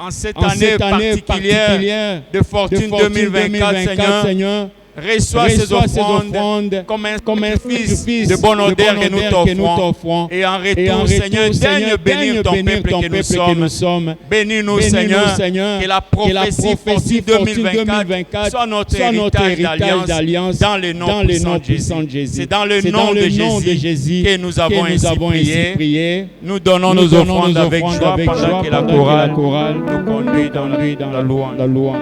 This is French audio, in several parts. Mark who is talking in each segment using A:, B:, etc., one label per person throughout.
A: En cette année particulière de Fortune 2024, Seigneur, reçois ces offrandes comme un sacrifice de bon odeur que nous t'offrons. Et en retour, Seigneur, daigne bénir ton peuple que nous sommes. Bénis-nous, Seigneur, que la prophétie Fortune 2024 soit notre héritage d'alliance dans le nom puissant de Jésus. C'est dans le nom de Jésus que nous avons ainsi prié. Nous donnons nos offrandes avec joie pendant que la chorale nous conduit dans la louange.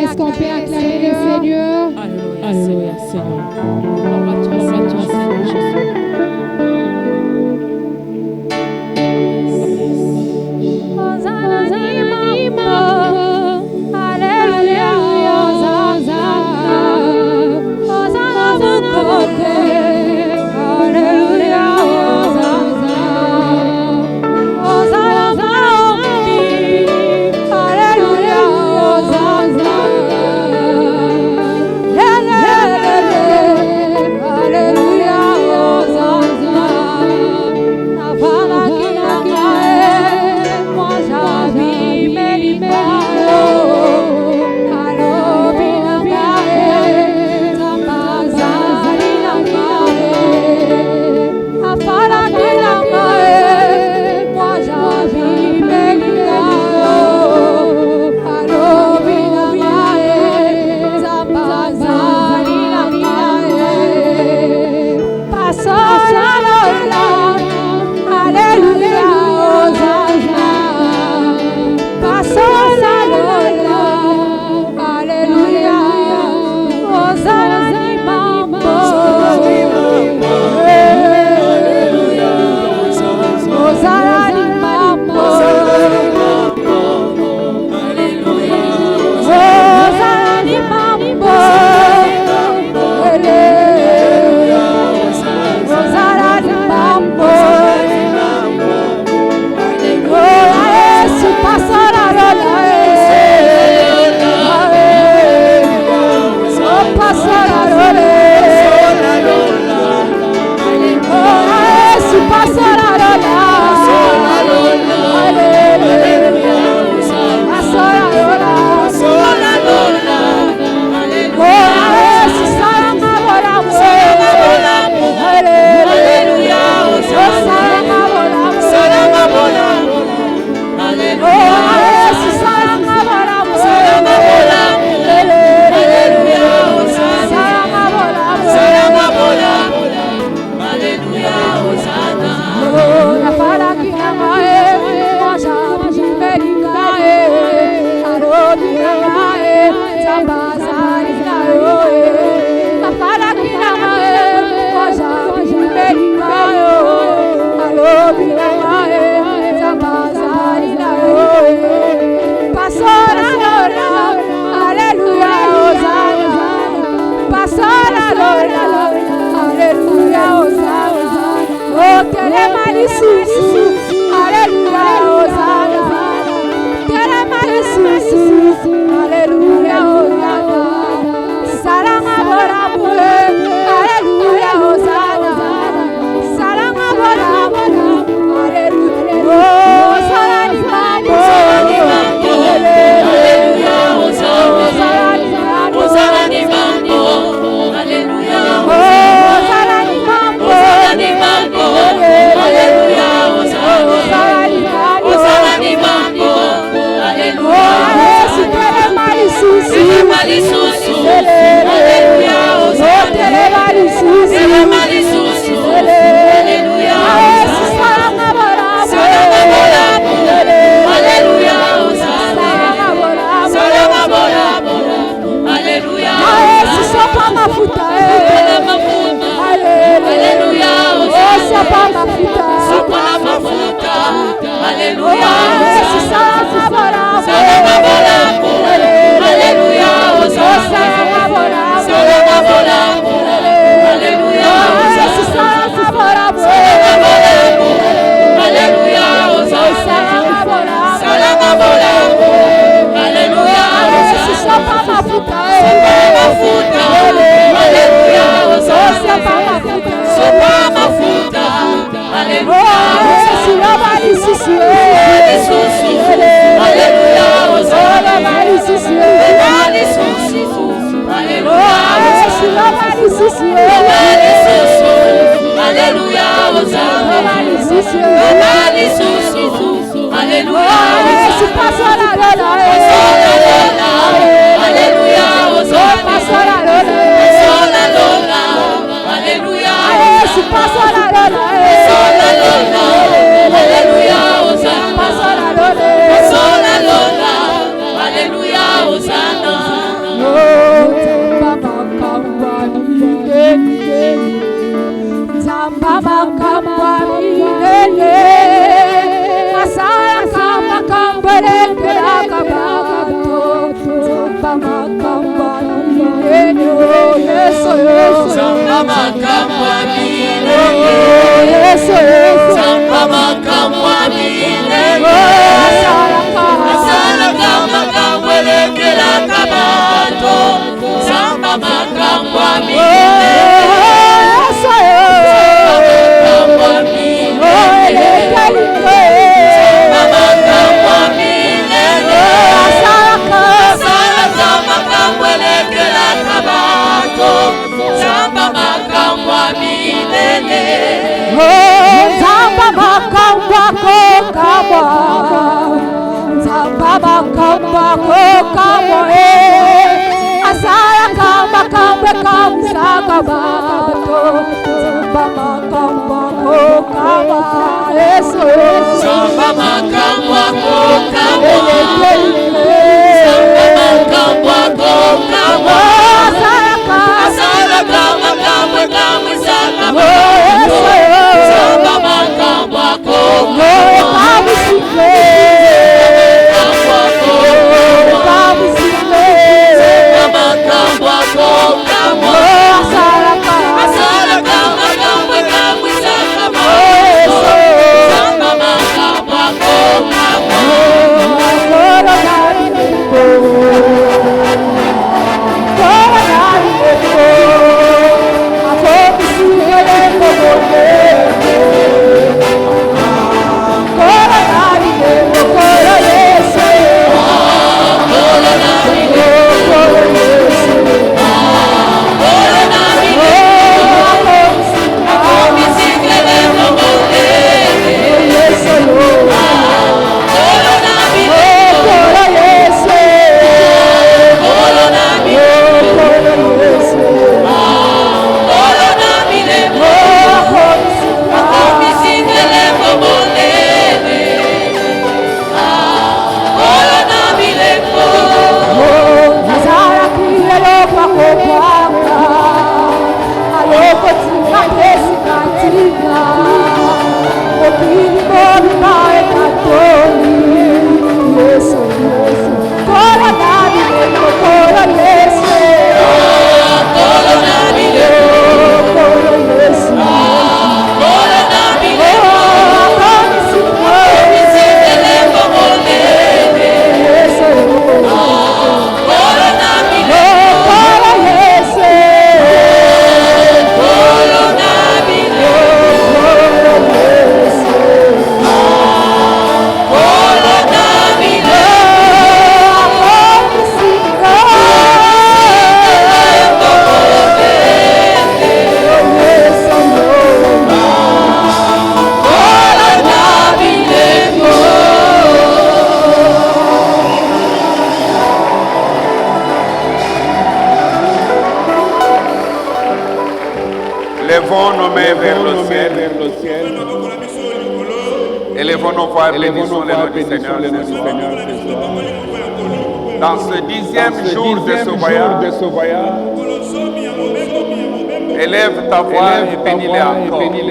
B: Est-ce qu'on peut acclamer le Seigneur? Alléluia, Seigneur. Gloire à toi, Seigneur Jésus.
C: Élevons nos mains vers le ciel. Élevons nos voix et bénissons le nom du Seigneur ce soir. Dans ce 10e jour de ce voyage, élève ta voix et bénis-les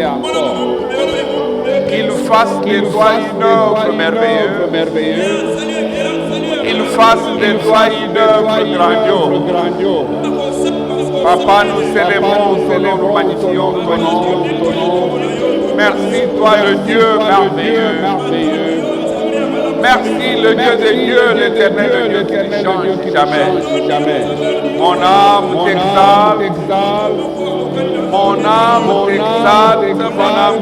C: encore. Qu'il fasse de toi une œuvre merveilleuse. Qu'il fasse de toi une œuvre grandiose. Papa, nous célébrons, nous magnifions ton nom. Merci, toi le Dieu merveilleux. Merci, le Dieu des dieux, l'éternel, le Dieu qui ne change jamais. Mon âme t'exalte. Mon âme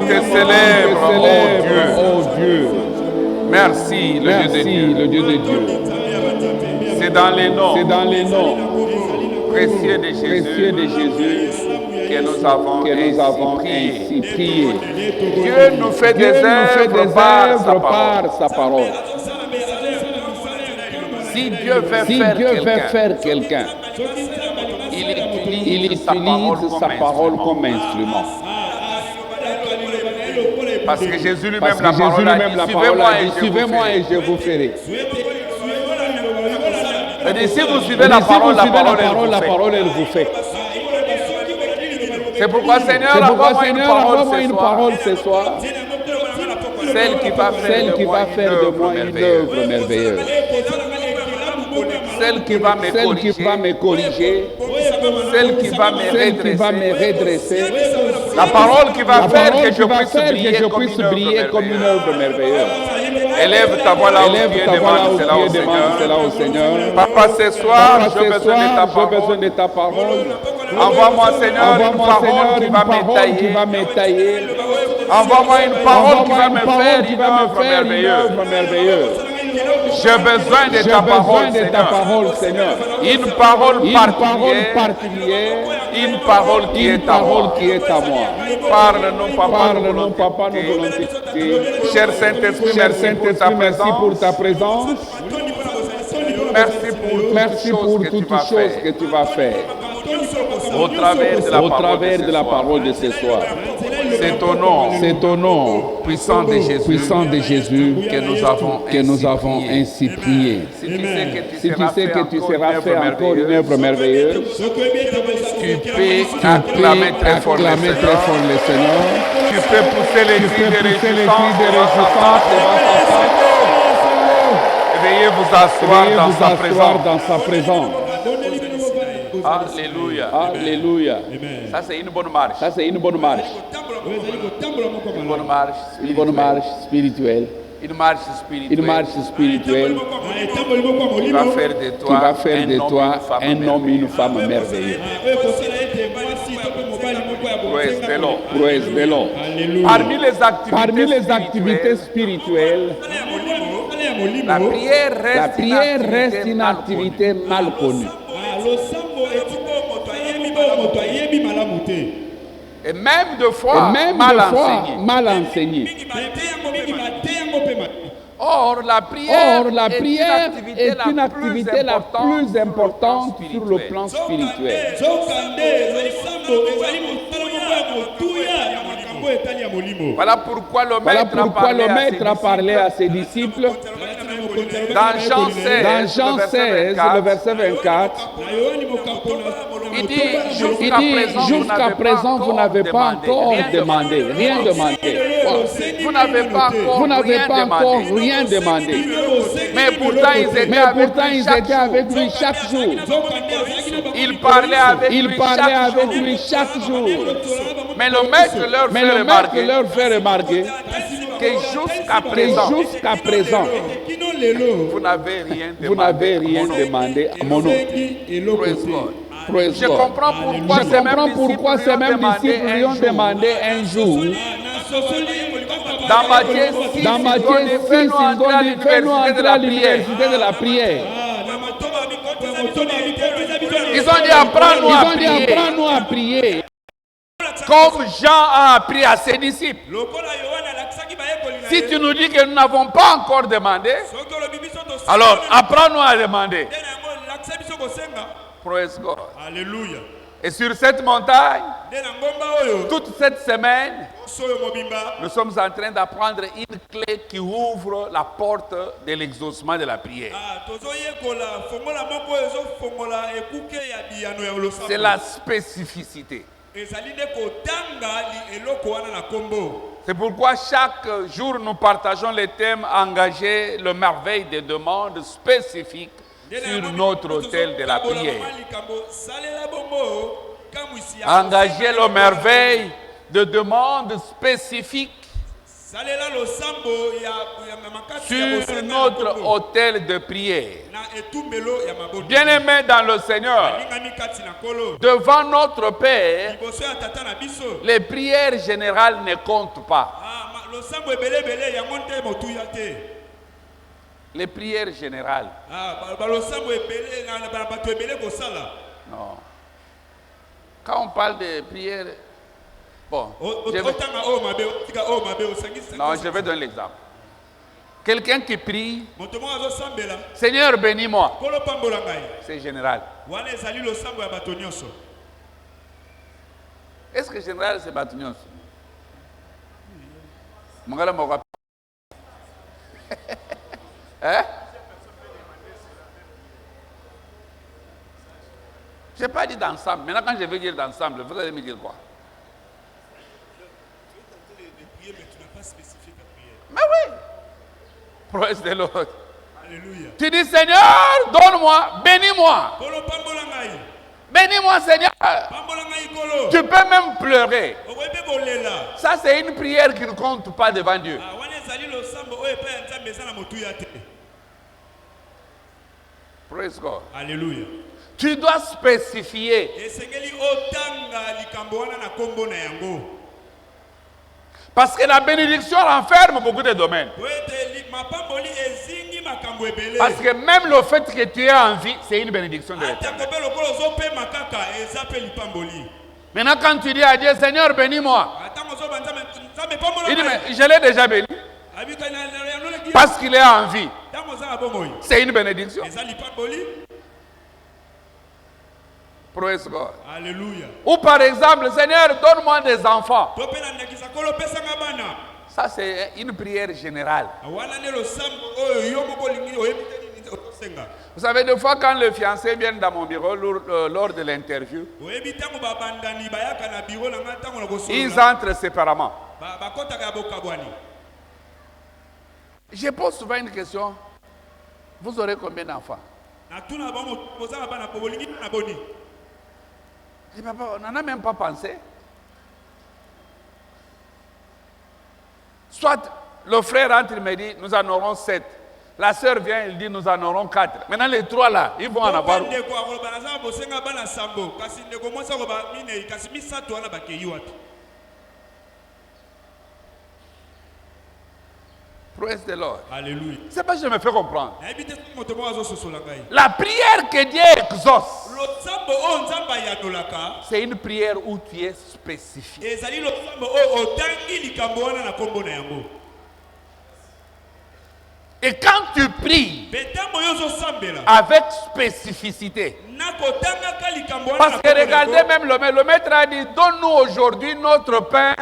C: te célèbre, oh Dieu. Merci, le Dieu des dieux. C'est dans les noms précieux de Jésus que nous avons ainsi prié. Dieu nous fait des œuvres par sa parole. Si Dieu veut faire quelqu'un, il utilise sa parole comme instrument. Parce que Jésus lui-même, la parole a dit, suivez-moi et je vous ferai. Et si vous suivez la parole, elle vous fait. C'est pourquoi, Seigneur, envoie-moi une parole ce soir. Celle qui va faire de moi une œuvre merveilleuse. celle qui va me corriger, celle qui va me redresser, la parole qui va faire que je puisse briller comme une œuvre merveilleuse. Élève ta voix là où tu demandes cela au Seigneur. Papa, ce soir, j'ai besoin de ta parole. Envoie-moi, Seigneur, une parole qui va m'étayer. Envoie-moi une parole qui va me faire une œuvre merveilleuse. J'ai besoin de ta parole, Seigneur. Une parole particulière, une parole qui est à moi. Parle-nous, Papa, nous voulons t'écouter. Cher Saint-Esprit, merci pour ta présence. Merci pour toutes choses que tu vas faire. Au travers de la parole de ce soir. C'est au nom puissant de Jésus que nous avons ainsi prié. Si tu sais que tu seras fait encore une œuvre merveilleuse, tu peux acclamer très fort le Seigneur. Tu peux pousser les cris de résistance. Veuillez vous asseoir dans sa présence. Alléluia. Alléluia. Ça, c'est une bonne marche. Une bonne marche spirituelle. Une marche spirituelle qui va faire de toi un homme et une femme merveilleux. Praise the Lord. Parmi les activités spirituelles, la prière reste une activité mal connue. Et même de fois mal enseignée. Or, la prière est une activité la plus importante sur le plan spirituel. Voilà pourquoi le maître a parlé à ses disciples dans Jean 16, le verset 24. Il dit, jusqu'à présent, vous n'avez pas encore demandé, rien demandé. Vous n'avez pas encore rien demandé. Mais pourtant, ils étaient avec lui chaque jour. Il parlait avec lui chaque jour. Mais le maître leur fait remarquer que jusqu'à présent, vous n'avez rien demandé à mon nom. Je comprends pourquoi ces mêmes disciples lui ont demandé un jour. Dans Matthieu 6, ils ont dit, fais-nous entrer à l'université de la prière. Ils ont dit, apprends-nous à prier. Comme Jean a appris à ses disciples. Si tu nous dis que nous n'avons pas encore demandé, alors apprends-nous à demander. Praise God.
A: Alléluia.
C: Et sur cette montagne, toute cette semaine, nous sommes en train d'apprendre une clé qui ouvre la porte de l'exaucement de la prière. C'est la spécificité. C'est pourquoi chaque jour nous partageons les thèmes engagés, le merveille des demandes spécifiques sur notre autel de la prière. Engager le merveille de demandes spécifiques sur notre autel de prière. Bien-aimés dans le Seigneur, devant notre Père, les prières générales ne comptent pas. Les prières générales. Non. Quand on parle de prières, bon, je vais donner l'exemple. Quelqu'un qui prie, Seigneur bénis-moi, c'est général. Est-ce que général c'est Batunios? Hein? Je n'ai pas dit d'ensemble. Maintenant, quand je vais dire d'ensemble, vous allez me dire quoi? Mais oui! Praise the Lord. Tu dis, Seigneur, donne-moi, bénis-moi. Bénis-moi, Seigneur. Tu peux même pleurer. Ça, c'est une prière qui ne compte pas devant Dieu. Praise God.
A: Alléluia.
C: Tu dois spécifier. Parce que la bénédiction renferme beaucoup de domaines. Parce que même le fait que tu aies envie, c'est une bénédiction de l'Éternel. Maintenant, quand tu dis à Dieu, Seigneur, bénis-moi, il dit, mais je l'ai déjà béni. Parce qu'il est en vie. C'est une bénédiction. Praise God.
A: Alléluia.
C: Ou par exemple, Seigneur, donne-moi des enfants. Ça, c'est une prière générale. Vous savez, des fois, quand le fiancé vient dans mon bureau lors de l'interview, ils entrent séparément. Je pose souvent une question. Vous aurez combien d'enfants? Je dis, papa, on n'en a même pas pensé. Soit le frère entre, il me dit, nous en aurons 7. La sœur vient, il dit, nous en aurons 4. Maintenant, les 3 là, ils vont en avoir. Praise the Lord.
A: Alléluia.
C: C'est pas que je me fais comprendre. La prière que Dieu exauce, c'est une prière où tu es spécifique. Et quand tu pries avec spécificité, parce que regardez même le maître a dit, donne-nous aujourd'hui notre pain.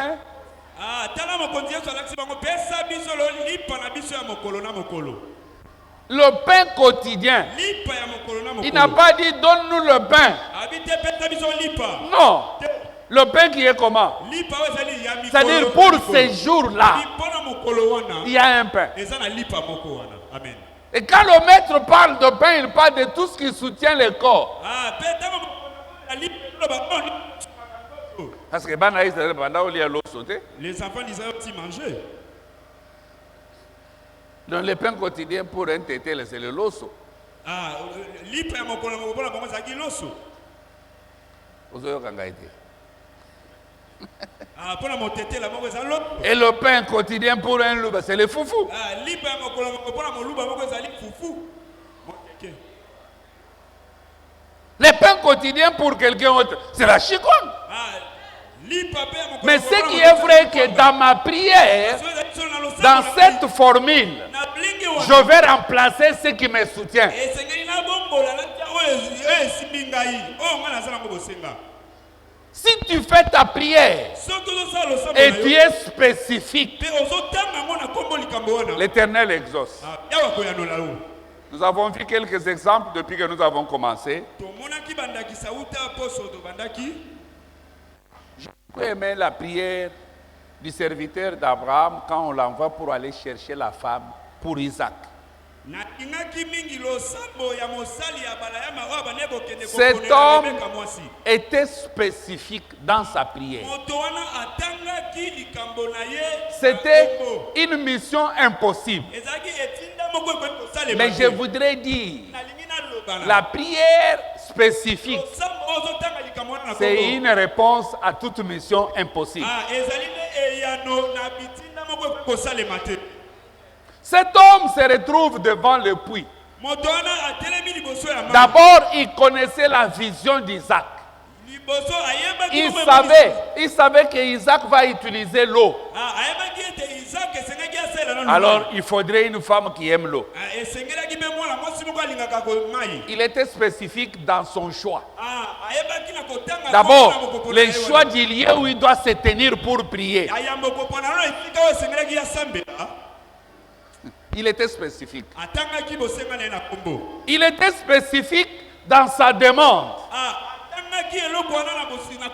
C: Le pain quotidien. Il n'a pas dit donne-nous le pain. Non. Le pain qui est comment? C'est-à-dire pour ces jours-là, il y a un pain. Et quand le maître parle de pain, il parle de tout ce qui soutient le corps. Parce que les
A: enfants d'Israël aussi mangeaient.
C: Dans le pain quotidien pour un tété, c'est le loso. Et le pain quotidien pour un loup, c'est le foufou. Le pain quotidien pour quelqu'un autre, c'est la chiconne. Mais ce qui est vrai que dans ma prière, dans cette formule, je vais remplacer ce qui me soutient. Si tu fais ta prière et tu es spécifique, l'Éternel exauce. Nous avons vu quelques exemples depuis que nous avons commencé. J'ai aimé la prière du serviteur d'Abraham quand on l'envoie pour aller chercher la femme pour Isaac. Cet homme était spécifique dans sa prière. C'était une mission impossible. Mais je voudrais dire, la prière spécifique, c'est une réponse à toute mission impossible. Cet homme se retrouve devant le puits. D'abord, il connaissait la vision d'Isaac. Il savait que Isaac va utiliser l'eau. Alors, il faudrait une femme qui aime l'eau. Il était spécifique dans son choix. D'abord, le choix du lieu où il doit se tenir pour prier. Il était spécifique. Il était spécifique dans sa demande.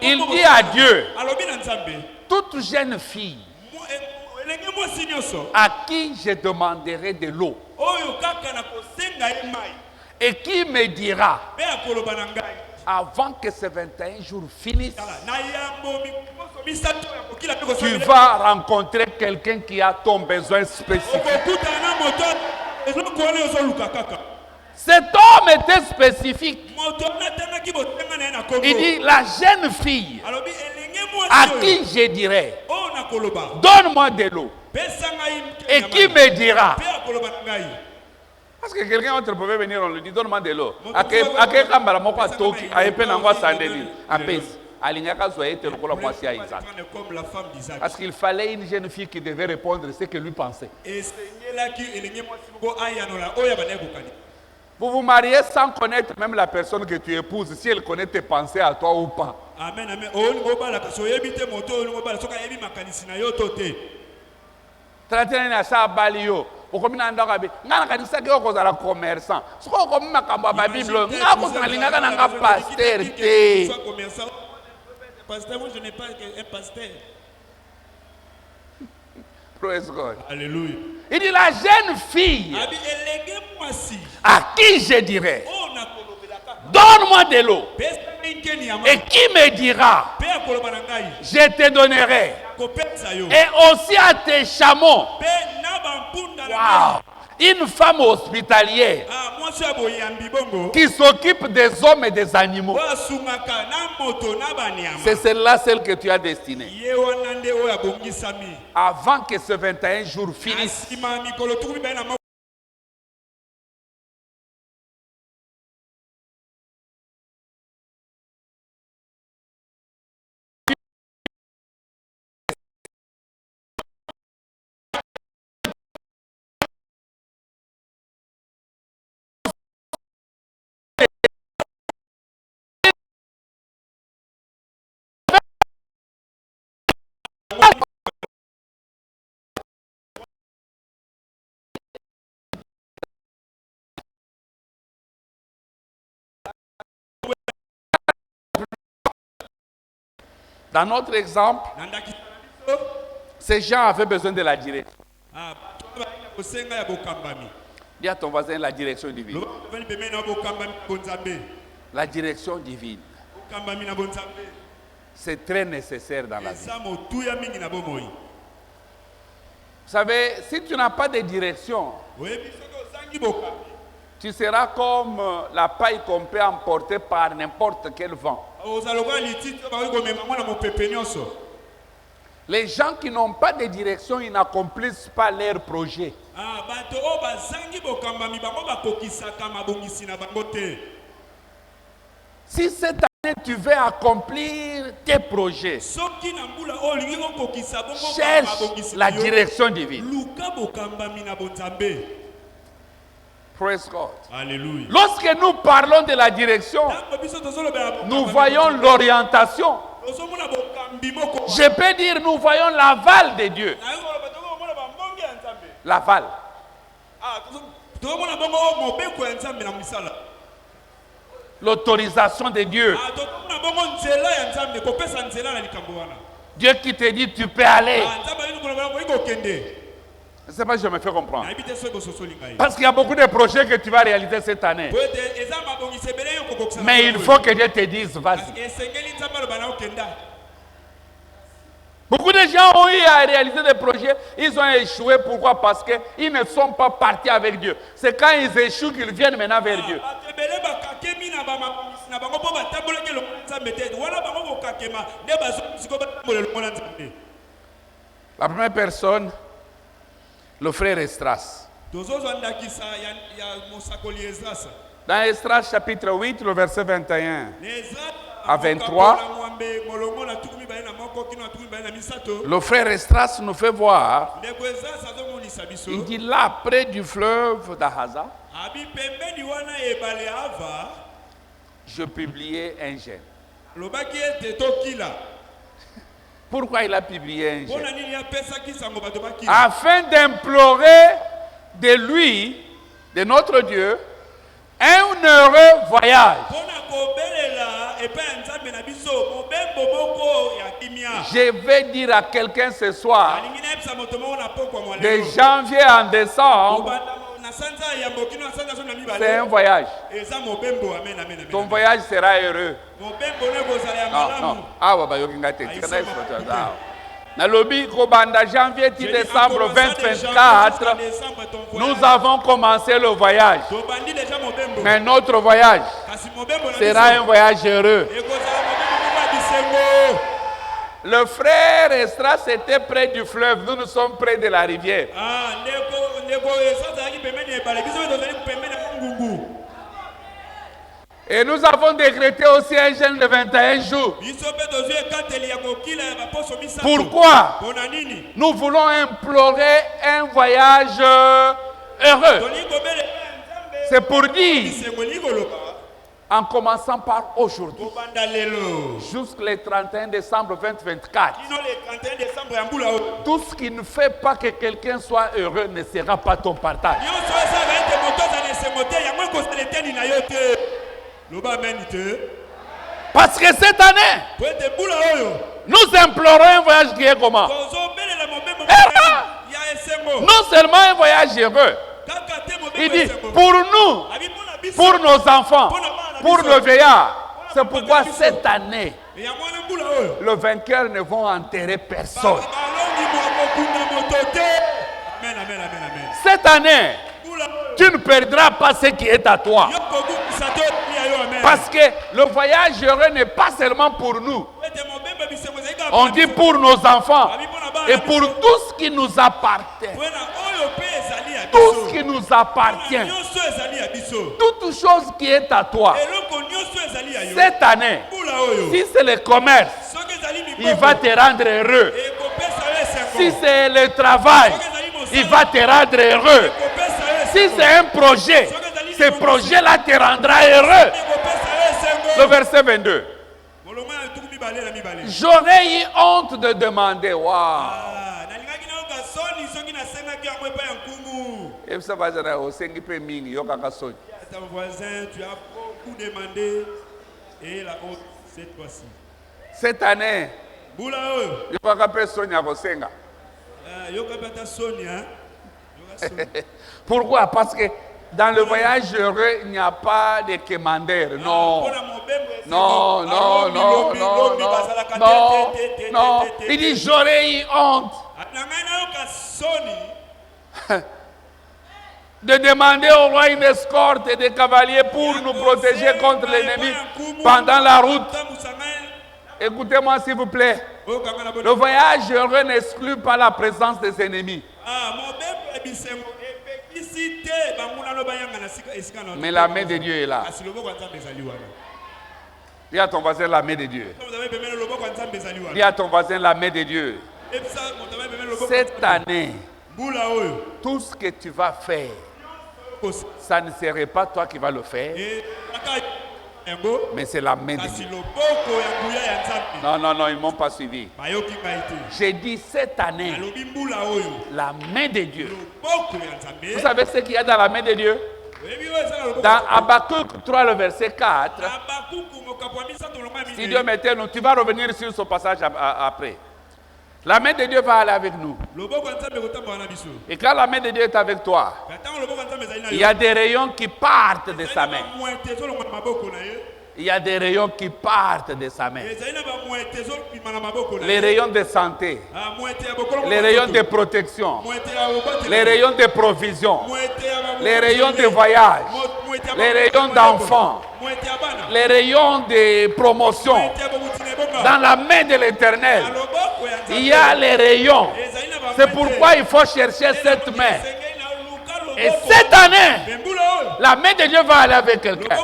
C: Il dit à Dieu, toute jeune fille à qui je demanderai de l'eau, Et qui me dira, avant que ces 21 jours finissent, tu vas rencontrer quelqu'un qui a ton besoin spécifique. Cet homme était spécifique. Il dit, la jeune fille à qui je dirais, donne-moi de l'eau. Et qui me dira? Parce que quelqu'un d'autre pouvait venir, on lui dit, donne-moi de l'eau. Parce qu'il fallait une jeune fille qui devait répondre ce que lui pensait. Vous vous mariez sans connaître même la personne que tu épouses, si elle connaît tes pensées à toi ou pas. Amen, amen. 31 ans, ça a balio. Au commun en Darabi, n'a pas dit ça que vous avez commerçant. Ce qu'on comme ma camba Bible, n'a pas dit n'a pas pasteur.
A: Pasteur, moi je n'ai pas un pasteur.
C: Praise God.
A: Alléluia.
C: Il dit la jeune fille à qui je dirais, donne-moi de l'eau. Et qui me dira, je te donnerai. Et aussi à tes chameaux. Wow. Une femme hospitalière qui s'occupe des hommes et des animaux. C'est celle-là, celle que tu as destinée. Avant que ce 21 jours finissent. Dans notre exemple, ces gens avaient besoin de la direction. Dis à ton voisin la direction divine. La direction divine. C'est très nécessaire dans la vie. Vous savez, si tu n'as pas de direction, tu seras comme la paille qu'on peut emporter par n'importe quel vent. Les gens qui n'ont pas de direction, ils n'accomplissent pas leurs projets. Si cette année tu veux accomplir tes projets, cherche la direction divine. Praise God.
A: Alléluia.
C: Lorsque nous parlons de la direction, nous voyons l'orientation. Je peux dire, nous voyons l'aval de Dieu. L'aval. L'autorisation de Dieu. Dieu qui te dit, tu peux aller. Je ne sais pas si je me fais comprendre. Parce qu'il y a beaucoup de projets que tu vas réaliser cette année. Mais il faut que Dieu te dise, vas-y. Beaucoup de gens ont eu à réaliser des projets, ils ont échoué. Pourquoi? Parce qu'ils ne sont pas partis avec Dieu. C'est quand ils échouent qu'ils viennent maintenant vers Dieu. La première personne, le frère Estras. Dans Estras chapitre 8, le verset 21 à 23, le frère Estras nous fait voir, il dit là, près du fleuve d'Ahaza, je publiais un gène. Pourquoi il a publié un gène? Afin d'implorer de lui, de notre Dieu, un heureux voyage. Je vais dire à quelqu'un ce soir, de janvier en décembre, C'est un voyage. Ton voyage sera heureux. Non. Nalobi Kobanda janvier décembre 2024, nous avons commencé le voyage. Mais notre voyage sera un voyage heureux. Le frère Estras était près du fleuve, nous sommes près de la rivière. Et nous avons décrété aussi un jeûne de 21 jours. Pourquoi? Nous voulons implorer un voyage heureux. C'est pour dire, en commençant par aujourd'hui, jusqu'au 31 décembre 2024, tout ce qui ne fait pas que quelqu'un soit heureux ne sera pas ton partage. Parce que cette année, nous implorons un voyage qui est comment? Non seulement un voyage heureux, il dit pour nous, pour nos enfants, pour nos vieillards. C'est pourquoi cette année, le vainqueur ne va enterrer personne. Cette année, tu ne perdras pas ce qui est à toi. Parce que le voyage heureux n'est pas seulement pour nous. On dit pour nos enfants et pour tout ce qui nous appartient. Tout ce qui nous appartient. Toute chose qui est à toi. Cette année, si c'est le commerce, il va te rendre heureux. Si c'est le travail, il va te rendre heureux. Si c'est un projet, ce projet-là te rendra heureux. Le verset 22. J'aurais eu honte de demander. Waouh.
A: Ton voisin, tu as beaucoup demandé et la honte cette fois-ci.
C: Cette année, pourquoi? Parce que dans le voyage heureux, il n'y a pas de commandeur. Non. Non, non, non, non, non, non. Il dit, j'aurais eu honte de demander au roi une escorte et des cavaliers pour nous protéger contre l'ennemi pendant la route. Écoutez-moi s'il vous plaît. Le voyage heureux n'exclut pas la présence des ennemis. Mais la main de Dieu est là. Dis à ton voisin la main de Dieu. Dis à ton voisin la main de Dieu. Cette année, tout ce que tu vas faire, ça ne serait pas toi qui vas le faire, mais c'est la main de Dieu. Non, non, non, ils ne m'ont pas suivi. J'ai dit cette année, la main de Dieu. Vous savez ce qu'il y a dans la main de Dieu? Dans Habakkuk 3, le verset 4, si Dieu m'était nous, tu vas revenir sur ce passage après. La main de Dieu va aller avec nous. Et quand la main de Dieu est avec toi, il y a des rayons qui partent de sa main. Il y a des rayons qui partent de sa main. Les rayons de santé, les rayons de protection, les rayons de provision, les rayons de voyage, les rayons d'enfants, les rayons de promotion. Dans la main de l'Éternel, il y a les rayons. C'est pourquoi il faut chercher cette main. Et cette année, la main de Dieu va aller avec quelqu'un.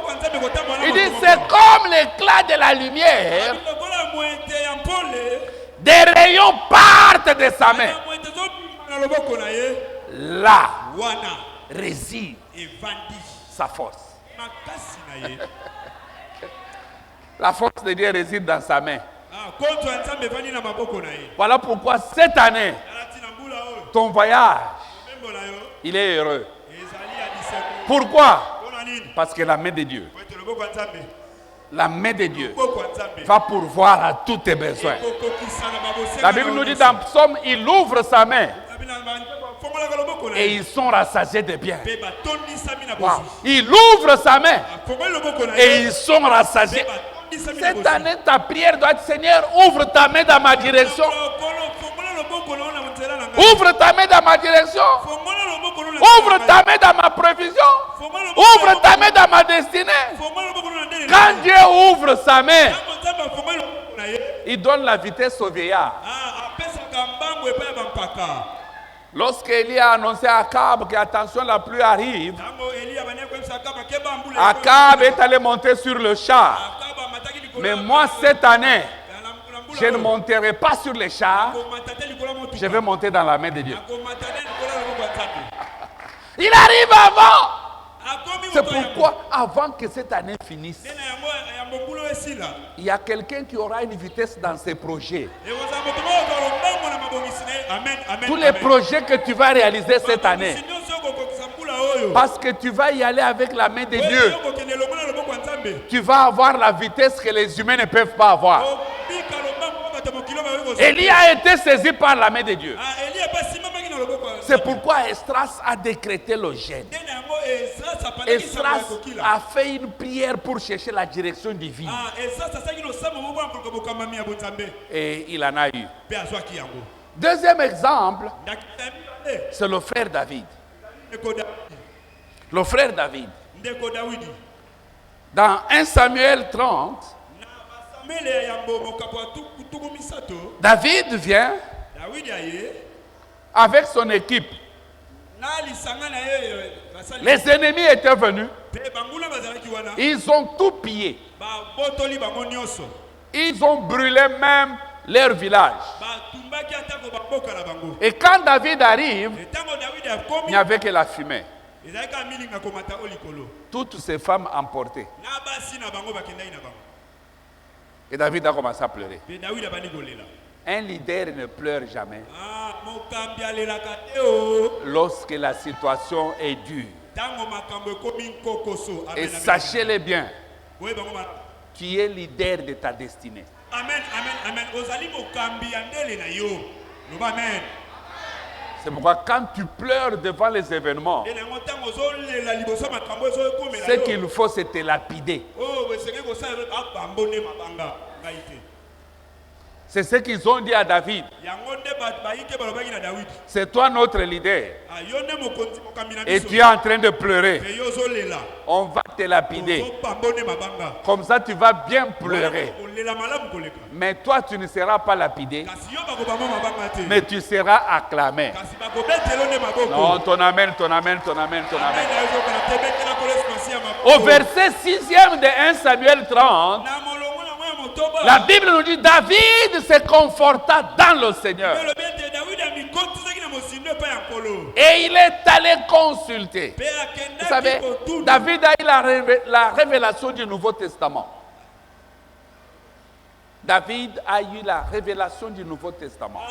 C: Il dit, c'est comme l'éclat de la lumière. Des rayons partent de sa main. Là réside sa force. La force de Dieu réside dans sa main. Voilà pourquoi cette année, ton voyage, il est heureux. Pourquoi? Parce que la main de Dieu, la main de Dieu va pourvoir à tous tes besoins. La Bible nous dit dans Psaume, il ouvre sa main Et ils sont rassasiés de biens. Wow. Il ouvre sa main et ils sont rassasiés. Cette année, ta prière doit être: Seigneur, ouvre ta main dans ma direction. Ouvre ta main dans ma direction. Ouvre ta main dans ma provision. Ouvre ta main dans ma destinée. Quand Dieu ouvre sa main, il donne la vitesse au vieillard. Lorsqu'Élie a annoncé à Akab que attention, la pluie arrive, Akab est allé monter sur le char. Mais moi, cette année, je ne monterai pas sur les chars, je vais monter dans la main de Dieu. Il arrive avant. C'est pourquoi, avant que cette année finisse, il y a quelqu'un qui aura une vitesse dans ses projets. Tous les projets que tu vas réaliser cette année, parce que tu vas y aller avec la main de Dieu, tu vas avoir la vitesse que les humains ne peuvent pas avoir. Élie a été saisi par la main de Dieu. C'est pourquoi Esdras a décrété le jeûne. Esdras a fait une prière pour chercher la direction divine. Et il en a eu. Deuxième exemple, c'est le frère David. Le frère David. Dans 1 Samuel 30, David vient avec son équipe. Les ennemis étaient venus. Ils ont tout pillé. Ils ont brûlé même leur village. Et quand David arrive, il n'y avait que la fumée. Toutes ces femmes emportées. Et David a commencé à pleurer. Un leader ne pleure jamais lorsque la situation est dure. Et sachez-le bien, tu es leader de ta destinée.
A: Amen, amen, amen.
C: C'est pourquoi quand tu pleures devant les événements, ce qu'il faut, c'est te lapider. C'est ce qu'ils ont dit à David. C'est toi notre leader. Et tu es en train de pleurer. On va te lapider. Comme ça, tu vas bien pleurer. Mais toi, tu ne seras pas lapidé. Mais tu seras acclamé. Non, ton amen, ton amen, ton amen, ton amen. Au verset 6e de 1 Samuel 30, la Bible nous dit: David se conforta dans le Seigneur. Et il est allé consulter. Vous savez, David a eu la révélation du Nouveau Testament. David a eu la révélation du Nouveau Testament.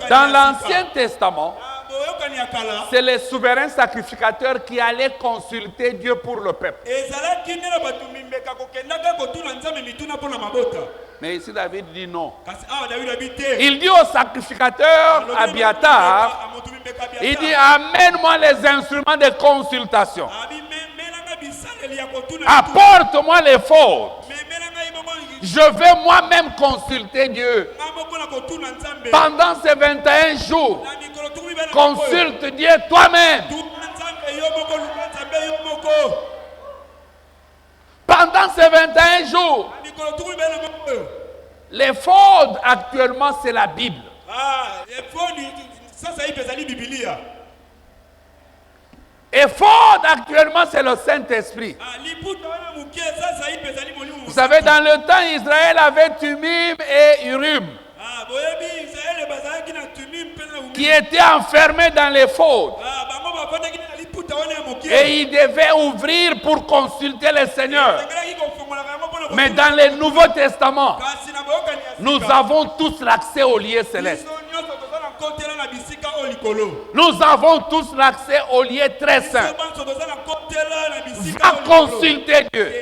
C: Dans l'Ancien Testament, c'est les souverains sacrificateurs qui allaient consulter Dieu pour le peuple. Mais ici David dit non. Il dit au sacrificateur Abiatar, il dit: amène-moi les instruments de consultation. Apporte-moi les fautes. Je vais moi-même consulter Dieu. Pendant ces 21 jours, consulte Dieu toi-même. Pendant ces 21 jours, les fautes actuellement, c'est la Bible. Et fort actuellement, c'est le Saint-Esprit. Vous savez, dans le temps, Israël avait Tumim et Urim, qui étaient enfermés dans les fautes. Et ils devaient ouvrir pour consulter le Seigneur. Mais dans le Nouveau Testament, nous avons tous l'accès au lieu céleste. Nous avons tous l'accès au lieu très saint. Va consulter Dieu.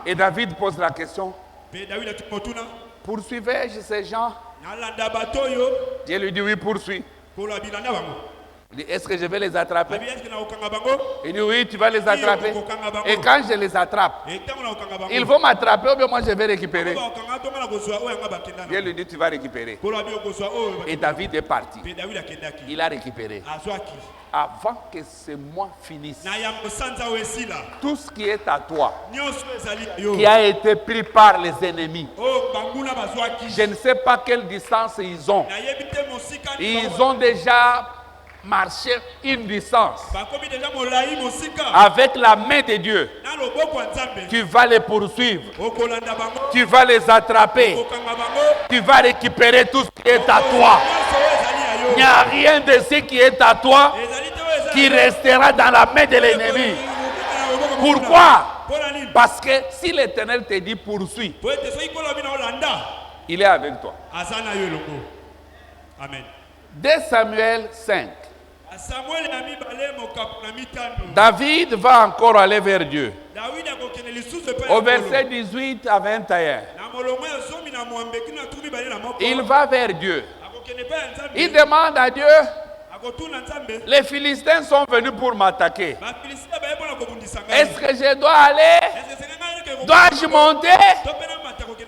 C: Et David pose la question: poursuivais-je ces gens? Dieu lui dit oui, poursuis. Il dit, est-ce que je vais les attraper? Il dit oui, tu vas les attraper. Et quand je les attrape, ils vont m'attraper ou bien moi je vais récupérer. Dieu lui dit, tu vas récupérer. Et David est parti. Il a récupéré. Avant que ce mois finisse, tout ce qui est à toi, qui a été pris par les ennemis, je ne sais pas quelle distance ils ont. Ils ont déjà marché une distance. Avec la main de Dieu, tu vas les poursuivre. Tu vas les attraper. Tu vas récupérer tout ce qui est à toi. Il n'y a rien de ce qui est à toi qui restera dans la main de l'ennemi. Pourquoi? Parce que si l'Éternel te dit poursuis, il est avec toi.
A: Amen.
C: 2 Samuel 5. David va encore aller vers Dieu. Au verset 18 à 21. Il va vers Dieu. Il demande à Dieu, les Philistins sont venus pour m'attaquer. Est-ce que je dois aller? Dois-je monter?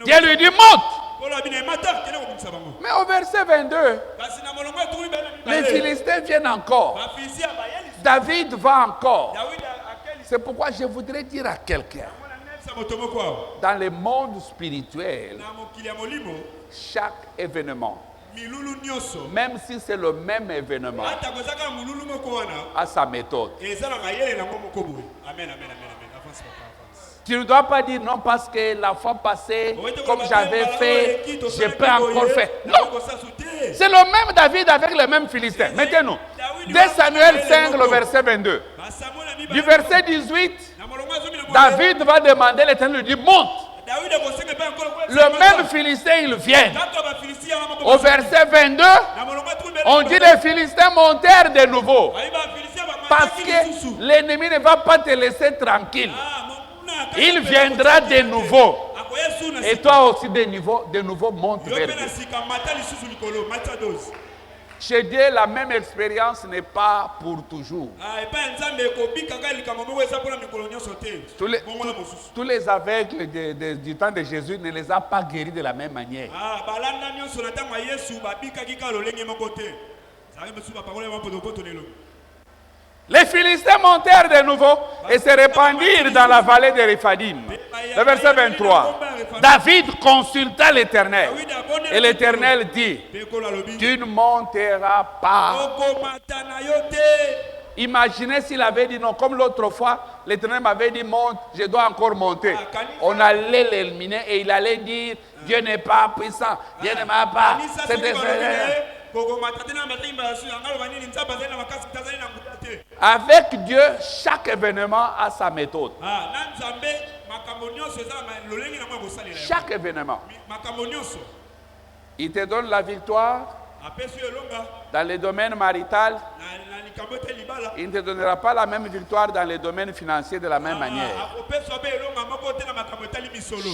C: Dieu lui dit, monte. Mais au verset 22, les Philistins viennent encore. David va encore. C'est pourquoi je voudrais dire à quelqu'un, dans le monde spirituel, chaque événement, même si c'est le même événement, a sa méthode. Tu ne dois pas dire non parce que la fois passée, comme j'avais fait, je peux encore faire. Non, c'est le même David avec le même Philistin. Maintenant, 2 Samuel 5, le verset 22. Du verset 18, David va demander, l'Éternel lui dit, monte. Le même Philistin, il vient. Au verset 22, on dit les Philistins montèrent de nouveau. Parce que l'ennemi ne va pas te laisser tranquille. Il viendra de nouveau. Et toi aussi de nouveau monte vers Dieu. Chez Dieu, la même expérience n'est pas pour toujours. Tous les aveugles du temps de Jésus ne les a pas guéris de la même manière. Les Philistins montèrent de nouveau et se répandirent dans la vallée de Réphadim. Le verset 23. David consulta l'Éternel. Et l'Éternel dit, tu ne monteras pas. Imaginez s'il avait dit non, comme l'autre fois, l'Éternel m'avait dit monte, je dois encore monter. On allait l'éliminer et il allait dire, Dieu n'est pas puissant, Dieu ne m'a pas. Avec Dieu, chaque événement a sa méthode. Chaque événement. Il te donne la victoire dans les domaines marital. Il ne te donnera pas la même victoire dans les domaines financiers de la même manière.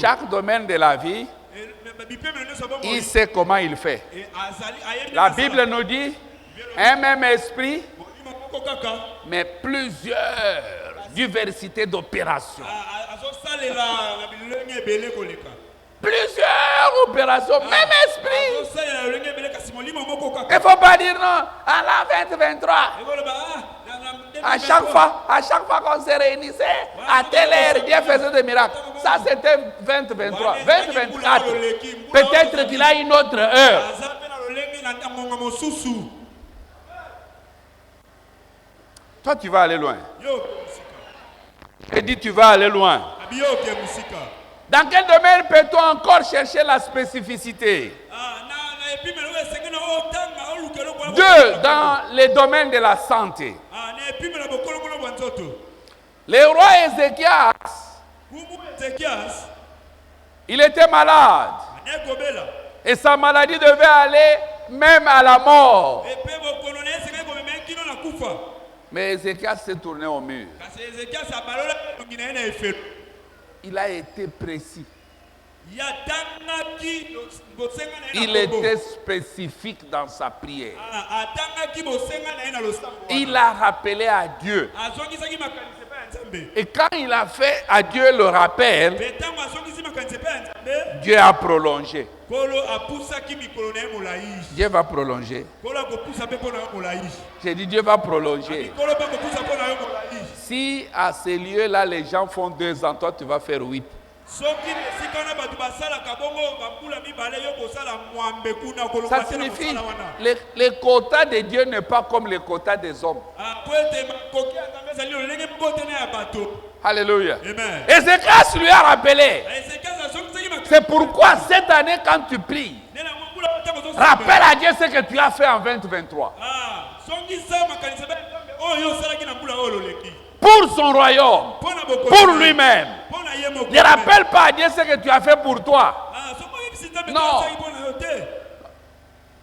C: Chaque domaine de la vie, il sait comment il fait. La Bible nous dit, un même esprit, mais plusieurs diversités d'opérations. Plusieurs opérations, même esprit. Il ne faut pas dire non, à la 2023. À chaque fois qu'on se réunissait, à telle heure, Dieu faisait des miracles. Ça, c'était 2023. 2024. Peut-être qu'il a une autre heure. Toi, tu vas aller loin. Et dis, tu vas aller loin. Dans quel domaine peut-on encore chercher la spécificité? 2. Dans les domaines de la santé. Le roi Ézéchias, il était malade. Et sa maladie devait aller même à la mort. Mais Ézéchias s'est tourné au mur. Il a été précis. Il était spécifique dans sa prière. Il a rappelé à Dieu. Et quand il a fait à Dieu le rappel, Dieu a prolongé. Dieu va prolonger. J'ai dit Dieu va prolonger. Si à ces lieux-là, les gens font 2 ans, toi tu vas faire 8. Ça signifie les quotas de Dieu n'est pas comme les quotas des hommes. Alléluia. Amen. Ézéchias lui a rappelé. C'est pourquoi cette année quand tu pries, rappelle à Dieu ce que tu as fait en 2023. Pour son royaume, pour lui-même. Ne rappelle pas à Dieu ce que tu as fait pour toi. Non.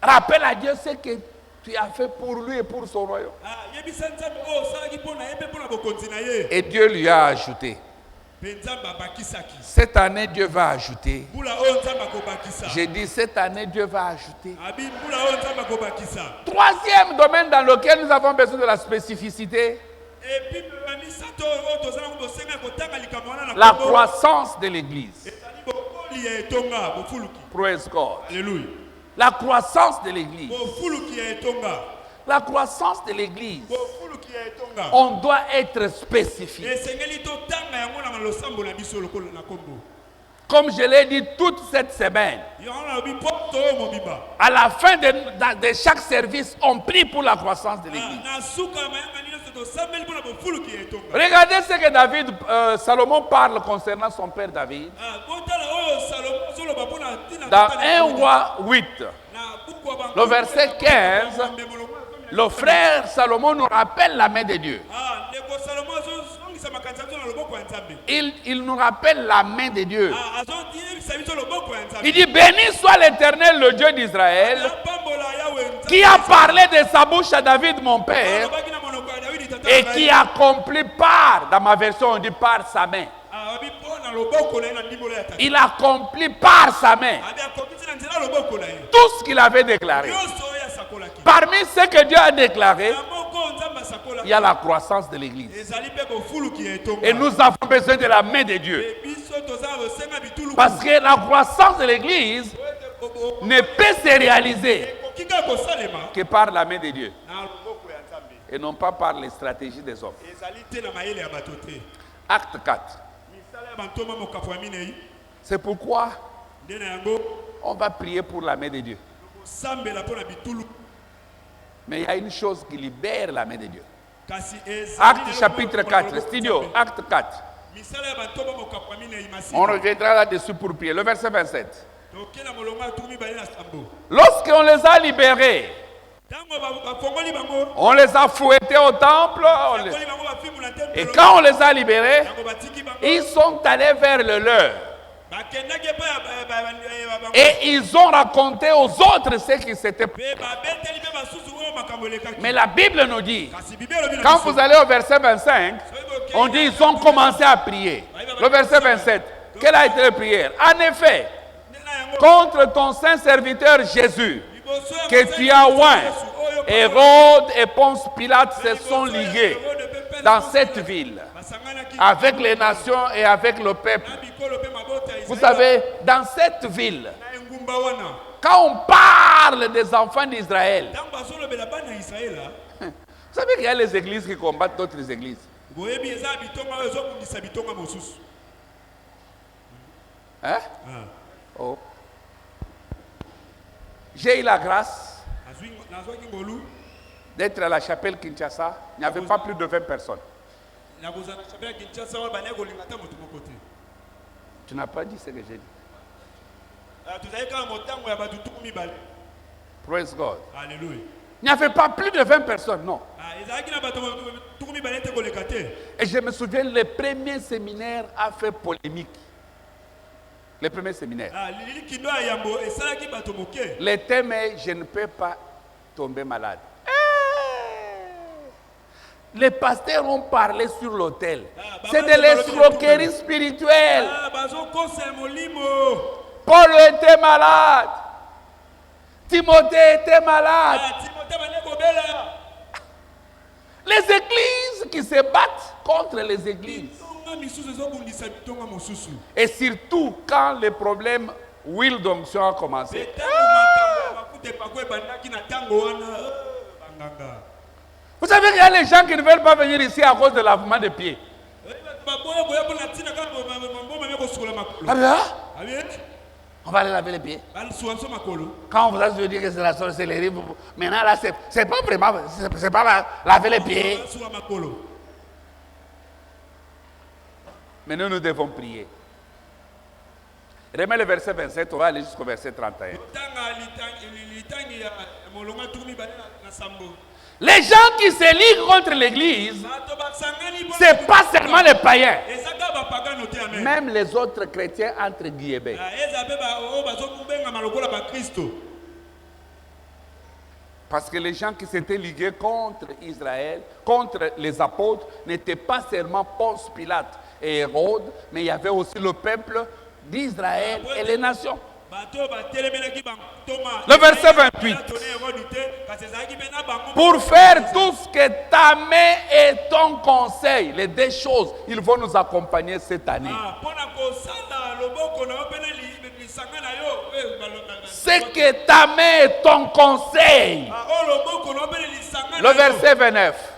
C: Rappelle à Dieu ce que tu as fait pour lui et pour son royaume. Et Dieu lui a ajouté. Cette année, Dieu va ajouter. J'ai dit, cette année, Dieu va ajouter. 3e domaine dans lequel nous avons besoin de la spécificité. La croissance de l'Église. Praise God. Alléluia. La croissance de l'Église. La croissance de l'Église. On doit être spécifique. Comme je l'ai dit toute cette semaine, à la fin de chaque service, on prie pour la croissance de l'Église. Regardez ce que Salomon parle concernant son père David. Dans 1 roi 8, le verset 15, le frère Salomon nous rappelle la main de Dieu. Il nous rappelle la main de Dieu. Il dit, béni soit l'Éternel, le Dieu d'Israël, qui a parlé de sa bouche à David, mon père, et qui accomplit par, dans ma version on dit par sa main. Il accomplit par sa main tout ce qu'il avait déclaré. Parmi ce que Dieu a déclaré, il y a la croissance de l'Église. Et nous avons besoin de la main de Dieu. Parce que la croissance de l'Église ne peut se réaliser que par la main de Dieu. Et non pas par les stratégies des hommes. Acte 4. C'est pourquoi on va prier pour la main de Dieu. Mais il y a une chose qui libère la main de Dieu. Acte chapitre 4, studio, acte 4. On reviendra là-dessus pour prier. Le verset 27. Lorsqu'on les a libérés, on les a fouettés au temple. Et quand on les a libérés, ils sont allés vers le leur. Et ils ont raconté aux autres ce qui s'était passé. Mais la Bible nous dit, quand vous allez au verset 25, on dit ils ont commencé à prier. Le verset 27, quelle a été la prière? En effet, contre ton saint serviteur Jésus, que tu as oint, Hérode et Ponce Pilate se sont ligués dans cette ville, avec les nations et avec le peuple. Vous savez, dans cette ville, quand on parle des enfants d'Israël, vous savez qu'il y a les églises qui combattent d'autres églises. Hein? Oh. J'ai eu la grâce d'être à la chapelle Kinshasa. Il n'y avait pas plus de 20 personnes. Tu n'as pas dit ce que j'ai dit. Praise God. Alléluia. Il n'y avait pas plus de 20 personnes, non. Et je me souviens, le premier séminaire a fait polémique. Le premier séminaire. Le thème est « Je ne peux pas tomber malade ». Les pasteurs ont parlé sur l'autel. C'est de l'escroquerie spirituelle. Paul était malade. Timothée était malade. Les églises qui se battent contre les églises. Et surtout quand le problème Will d'onction a commencé. Vous savez qu'il y a les gens qui ne veulent pas venir ici à cause de lavement de pieds. On va aller laver les pieds. Quand on vous a dit que c'est la sorcellerie, maintenant là, c'est pas vraiment, c'est pas laver les pieds. Maintenant nous devons prier. Remets le verset 27, on va aller jusqu'au verset 31. Les gens qui se liguent contre l'église, ce n'est pas seulement les païens, même les autres chrétiens entre guillemets. Parce que les gens qui s'étaient ligués contre Israël, contre les apôtres, n'étaient pas seulement Ponce Pilate et Hérode, mais il y avait aussi le peuple d'Israël et les nations. Le verset 28. Pour faire tout ce que ta main et ton conseil, les deux choses, ils vont nous accompagner cette année. C'est que ta main et ton conseil. Le verset 29.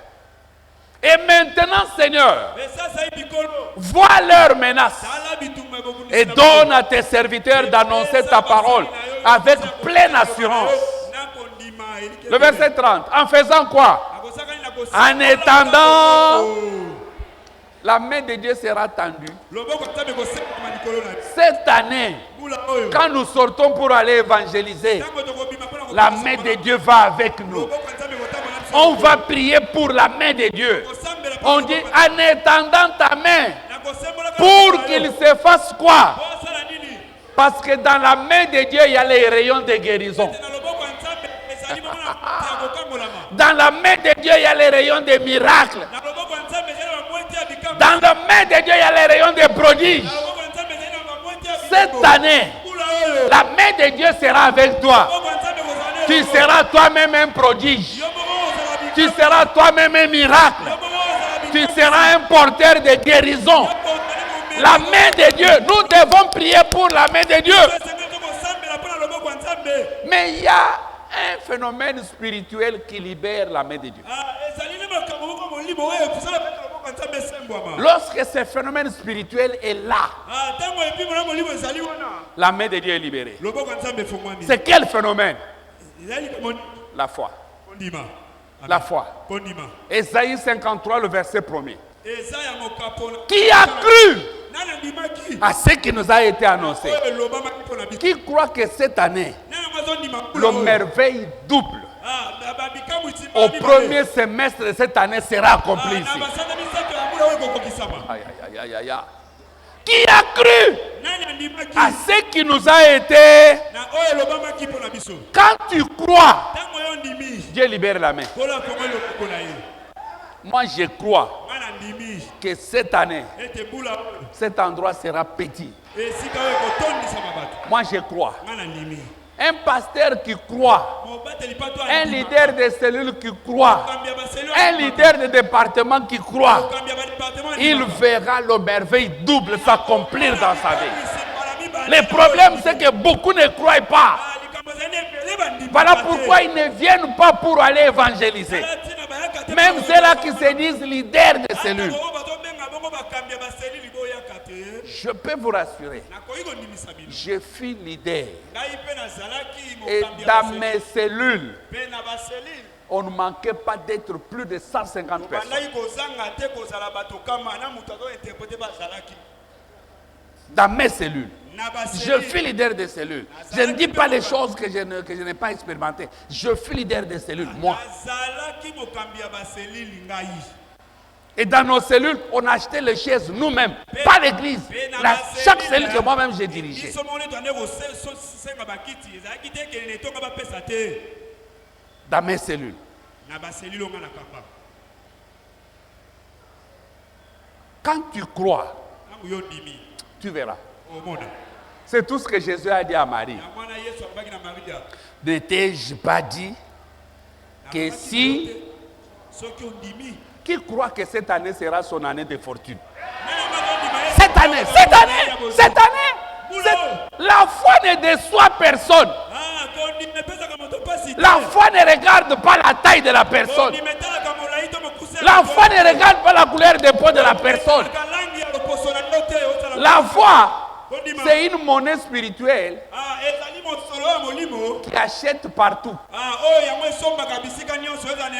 C: Et maintenant, Seigneur, vois leurs menaces et donne à tes serviteurs d'annoncer ta parole avec pleine assurance. Le verset 30. En faisant quoi? En étendant, la main de Dieu sera tendue. Cette année, quand nous sortons pour aller évangéliser, la main de Dieu va avec nous. On va prier pour la main de Dieu. On dit en étendant ta main pour qu'il se fasse quoi? Parce que dans la main de Dieu, il y a les rayons de guérison. Dans la main de Dieu, il y a les rayons de miracles. Dans la main de Dieu, il y a les rayons de prodiges. Cette année, la main de Dieu sera avec toi. Tu seras toi-même un prodige. Tu seras toi-même un miracle. Tu seras un porteur de guérison. La main de Dieu, nous devons prier pour la main de Dieu. Mais il y a un phénomène spirituel qui libère la main de Dieu. Lorsque ce phénomène spirituel est là, la main de Dieu est libérée. C'est quel phénomène? La foi. La foi. Ésaïe 53, le verset 1er. Qui a cru à ce qui nous a été annoncé? Qui croit que cette année, le merveille double au premier semestre de cette année sera accompli ici? Aïe, aïe, aïe, aïe, aïe. Qui a cru à ce qui nous a été? Quand tu crois, Dieu libère la main. Moi, je crois que cette année, cet endroit sera petit. Moi, je crois. Un pasteur qui croit, un leader de cellule qui croit, un leader de département qui croit, il verra le merveille double s'accomplir dans sa vie. Le problème, c'est que beaucoup ne croient pas. Voilà pourquoi ils ne viennent pas pour aller évangéliser. Même ceux-là qui se disent leaders de cellules. Je peux vous rassurer, je suis leader. Et dans mes cellules, on ne manquait pas d'être plus de 150 personnes. Dans mes cellules. Je suis leader des cellules. Je ne dis pas les choses que je n'ai pas expérimentées. Je suis leader des cellules, moi. Et dans nos cellules, on a acheté les chaises nous-mêmes, pas l'église. Chaque cellule que moi-même j'ai dirigée. Dans mes cellules. Quand tu crois, tu verras. C'est tout ce que Jésus a dit à Marie. Ne t'ai-je pas dit que si qui croit que cette année sera son année de fortune? Cette année, la foi ne déçoit personne. La foi ne regarde pas la taille de la personne. La foi ne regarde pas la couleur des peaux de la personne. La foi, c'est une monnaie spirituelle qui achète partout.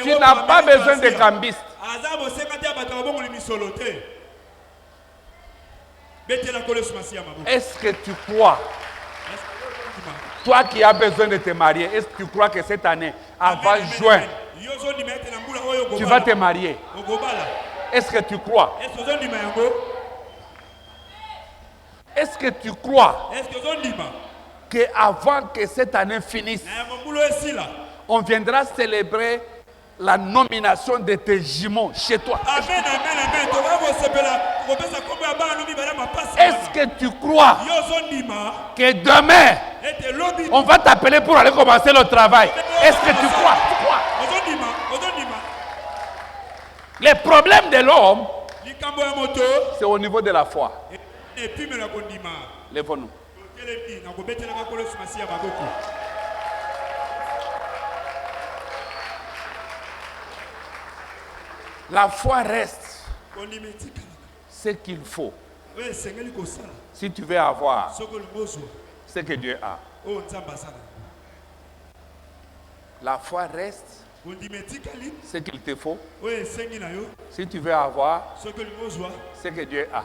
C: Tu n'as pas besoin de cambistes. Est-ce que tu crois? Toi qui as besoin de te marier, est-ce que tu crois que cette année, avant juin, tu vas te marier? Est-ce que tu crois? Est-ce que tu crois qu'avant que cette année finisse, on viendra célébrer la nomination de tes jumeaux chez toi? Est-ce que tu crois que demain, on va t'appeler pour aller commencer le travail? Est-ce que tu crois? Les problèmes de l'homme, c'est au niveau de la foi. Lève-nous. La foi reste ce qu'il faut si tu veux avoir ce que Dieu a. La foi reste ce qu'il te faut si tu veux avoir ce que Dieu a.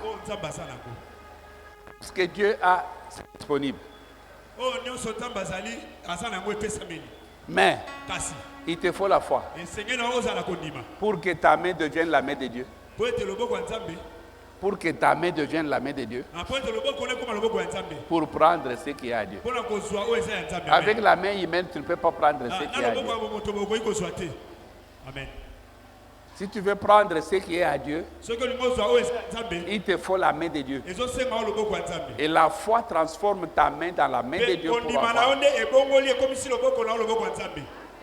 C: Ce que Dieu a, c'est disponible. Mais il te faut la foi pour que ta main devienne la main de Dieu. Pour que ta main devienne la main de Dieu. Pour prendre ce qui est à Dieu. Avec la main humaine, tu ne peux pas prendre ce qui est à Dieu.
A: Amen.
C: Si tu veux prendre ce qui est à Dieu, il te faut la main de Dieu. Et la foi transforme ta main dans la main de Dieu pour avoir.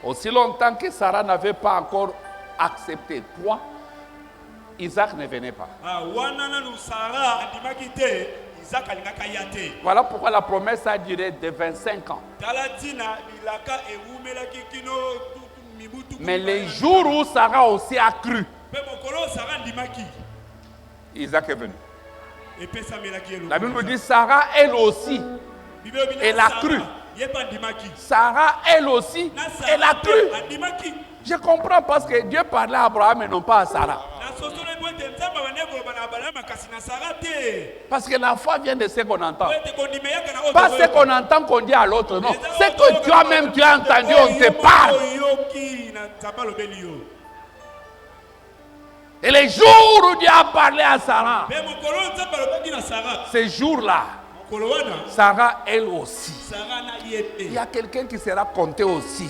C: Aussi longtemps que Sarah n'avait pas encore accepté, toi, Isaac ne venait pas. Voilà pourquoi la promesse a duré de 25 ans. Mais les jours où Sarah aussi a cru, Isaac est venu. La Bible nous dit Sarah, elle aussi, elle a cru. Sarah, elle aussi, elle a cru. Je comprends parce que Dieu parlait à Abraham et non pas à Sarah. Parce que la foi vient de ce qu'on entend. Pas ce qu'on entend qu'on dit à l'autre, non. C'est que toi-même tu as entendu, on te parle. Et les jours où Dieu a parlé à Sarah, ces jours-là, Sarah, elle aussi. Il y a quelqu'un qui sera compté aussi.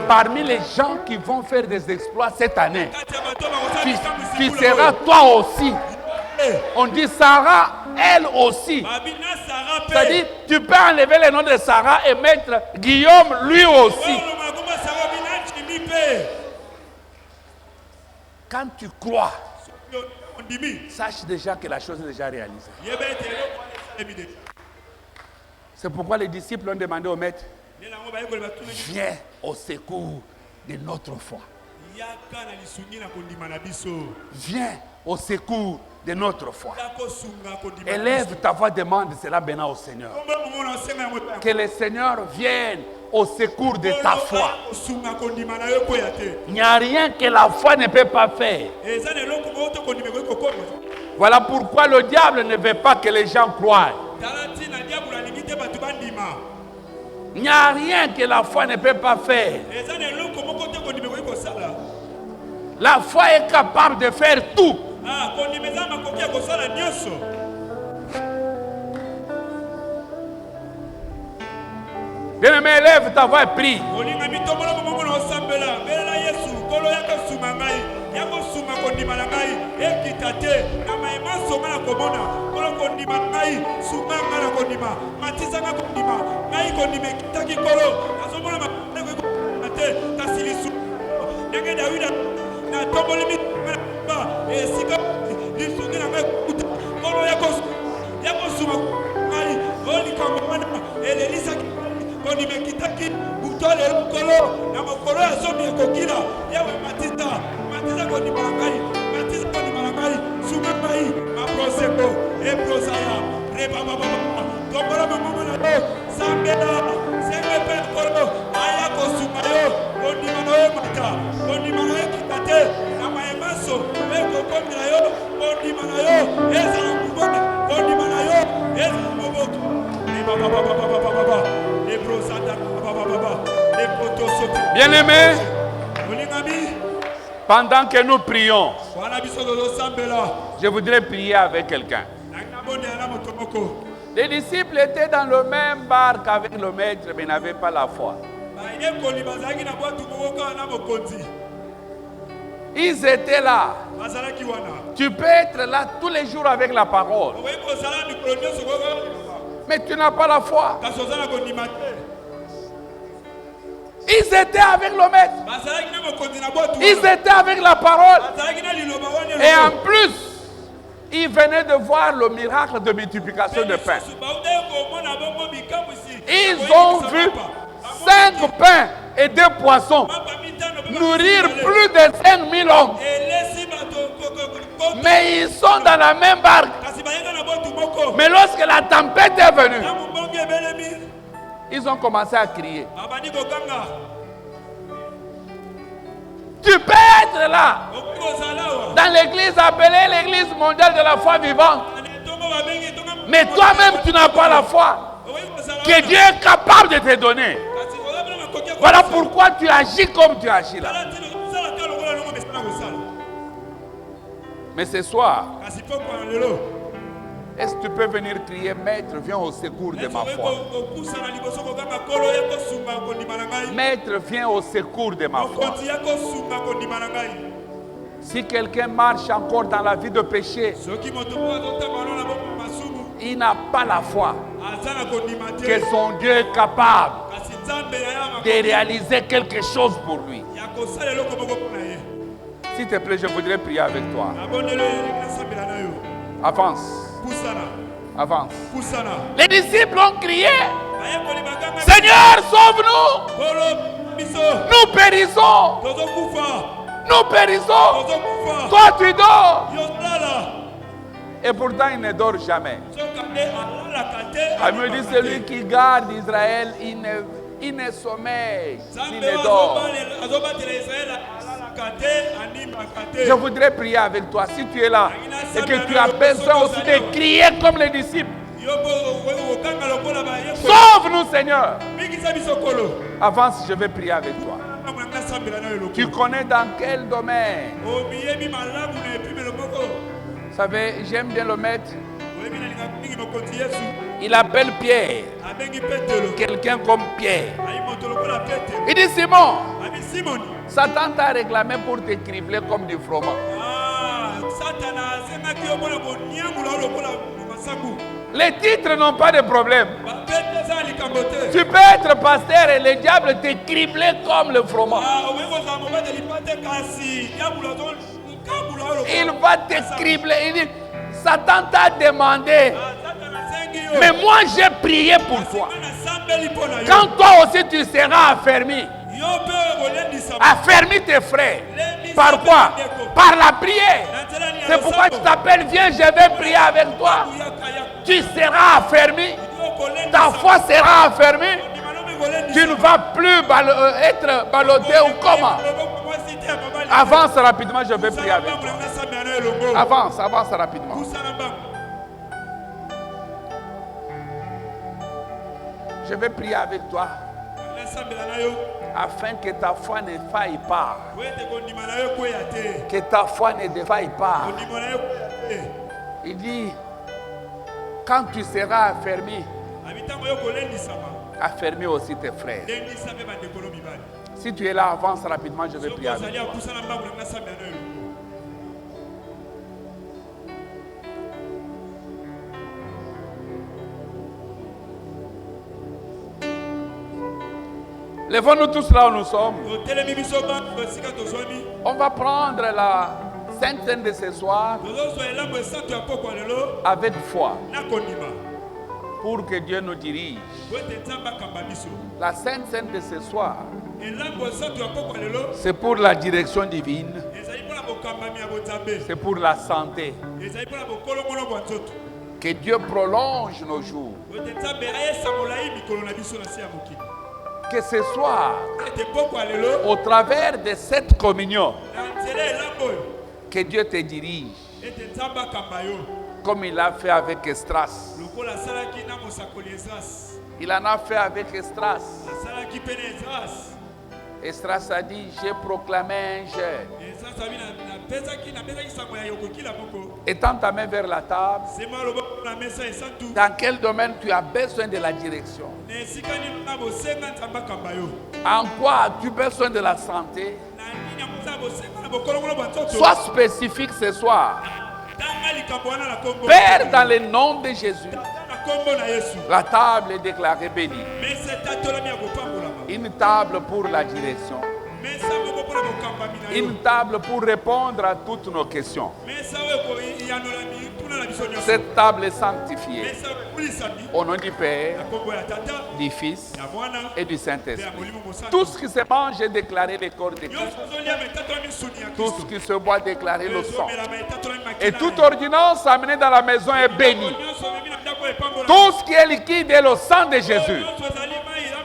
C: Parmi les gens qui vont faire des exploits cette année, tu seras toi aussi. On dit Sarah, elle aussi. C'est-à-dire, tu peux enlever le nom de Sarah et mettre Guillaume, lui aussi. Quand tu crois, sache déjà que la chose est déjà réalisée. C'est pourquoi les disciples ont demandé au maître, viens au secours de notre foi. Viens au secours de notre foi. Élève ta voix, demande cela maintenant au Seigneur. Que le Seigneur vienne au secours de ta foi. Il n'y a rien que la foi ne peut pas faire. Voilà pourquoi le diable ne veut pas que les gens croient. Il n'y a rien que la foi ne peut pas faire. La foi est capable de faire tout. Bien-aimé, élève ta voix et prie.
A: sunga kondima na ngai ekita te na mayema songa na komona kolo kondima ngai sunga ngana kondima matisa nga kondima ngai kondima kitaki kolo azomona makondeko te kasili su ndenge Dawida na tomboli mi ba esika lisungi na ngai kolo yako sunga ngai oli kamwana elelisa kondima kitaki utole kolo na mokolo ya zomi ekokila yawe matisa kondima ngai sunga ngai maproseko eprosaya reba baba tombora mama na yo sangela sengepe kolo aya kosunga yo kondima na yo mata kondima na yo kitate na maemaso ekokomela yo kondima na yo ezala mubone kondima na yo ezala muboko reba baba eprosada baba eprotosote
C: Bien-aimé, pendant que nous prions, je voudrais prier avec quelqu'un. Les disciples étaient dans le même barque avec le maître, mais n'avaient pas la foi. Ils étaient là. Tu peux être là tous les jours avec la parole, mais tu n'as pas la foi. Ils étaient avec le maître. Ils étaient avec la parole. Et en plus, ils venaient de voir le miracle de multiplication de pain. Ils ont vu 5 pains et 2 poissons nourrir plus de 5000 hommes. Mais ils sont dans la même barque. Mais lorsque la tempête est venue, ils ont commencé à crier. Tu peux être là, dans l'église appelée l'église mondiale de la foi vivante. Mais toi-même, tu n'as pas la foi que Dieu est capable de te donner. Voilà pourquoi tu agis comme tu agis là. Mais ce soir, est-ce que tu peux venir crier, Maître, viens au secours de ma foi. Maître, viens au secours de ma foi. Si quelqu'un marche encore dans la vie de péché, il n'a pas la foi que son Dieu est capable de réaliser quelque chose pour lui. S'il te plaît, je voudrais prier avec toi. Avance. Avance. Les disciples ont crié, Seigneur, sauve-nous. Nous périssons. Nous périssons. Toi, tu dors. Et pourtant, il ne dort jamais. Elle me dit, celui qui garde Israël, il ne sommeille, il ne dort. Je voudrais prier avec toi. Si tu es là et que tu as besoin aussi de crier comme les disciples, sauve-nous, Seigneur. Avance, je vais prier avec toi. Tu connais dans quel domaine? Vous savez, j'aime bien le maître. Il appelle Pierre, quelqu'un comme Pierre. Il dit, Simon, Satan t'a réclamé pour te cribler comme du froment. Les titres n'ont pas de problème. Tu peux être pasteur et le diable te cribler comme le froment. Il va te cribler. Il dit, Satan t'a demandé, mais moi j'ai prié pour toi. Quand toi aussi tu seras affermi, affermis tes frères. Par quoi? Par la prière. C'est pourquoi je t'appelle, viens, je vais prier avec toi. Tu seras affermi. Ta foi sera affermie. Tu ne vas plus être ballotté ou comment? Avance rapidement, je vais prier avec toi. Avance, avance rapidement. Je vais prier avec toi afin que ta foi ne faille pas. Que ta foi ne défaille pas. Il dit, quand tu seras affermi, affermis aussi tes frères. Si tu es là, avance rapidement, je vais prier avec toi. Lèvons-nous tous là où nous sommes. On va prendre la Sainte Seine de ce soir avec foi pour que Dieu nous dirige. La Sainte Seine de ce soir, c'est pour la direction divine, c'est pour la santé. Que Dieu prolonge nos jours. Que ce soir, au travers de cette communion, que Dieu te dirige, comme il a fait avec Esdras. Il en a fait avec Esdras. Esdras a dit, j'ai proclamé un jeûne. Étends ta main vers la table. Dans quel domaine tu as besoin de la direction? En quoi as-tu besoin de la santé? Sois spécifique ce soir. Père, dans le nom de Jésus, la table est déclarée bénie. Une table pour la direction. Une table pour répondre à toutes nos questions. Cette table est sanctifiée au nom du Père, du Fils et du Saint-Esprit. Tout ce qui se mange est déclaré le corps de Christ. Tout ce qui se boit est déclaré le sang. Et toute ordonnance amenée dans la maison est bénie. Tout ce qui est liquide est le sang de Jésus.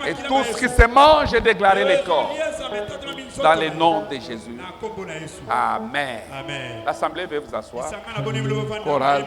C: Et tout ce qui se mange est déclaré le corps. Dans le nom de Jésus. Amen. L'assemblée veut vous asseoir. Chorale.